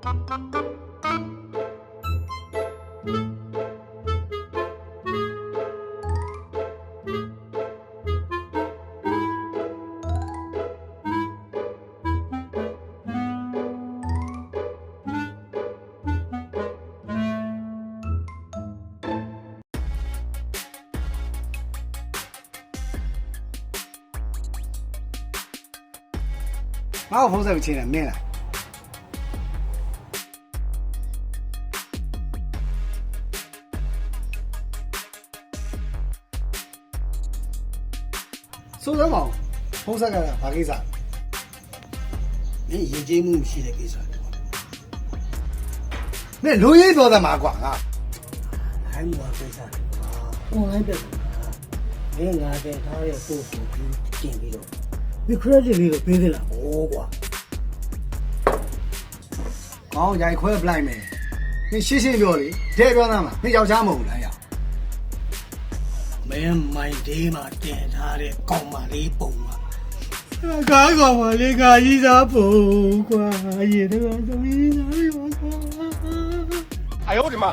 ငါ့ကိုဖုန်းဆက်ပြီးချိန်တယ်မင်းလားစိုးစမ်းမအောင်ဖုန်းဆက်ကဘာကိစ္စမင်းရင်ကျေးမှုရှိတဲ့ကိစ္စမင်းလူရေးပြောတာမှာကွာငါဟိုင်းမောကိစ္စအွန်လိုင်းပြတ်မင်းငါတဲ့ထားတဲ့ပို့ကိုကျင်ပြီးတော့ဒီ credit လေးကိုပေးသလားဟောကွာကောင်းရိုက်ခွဲပလိုက်မယ်နင်ရှင်းရှင်းပြောလေဒဲပြောသားမှာနင်ယောက်ျားမဟုတ်လားယောက်မင်းမိုင်ဒေးမှာတင်ထားတဲ့ကောင်မလေးပုံမှာကားကောင်မလေးကကြီးစားပုံကွာရေတော့သမီးသားရောကွာ哎呦我的妈！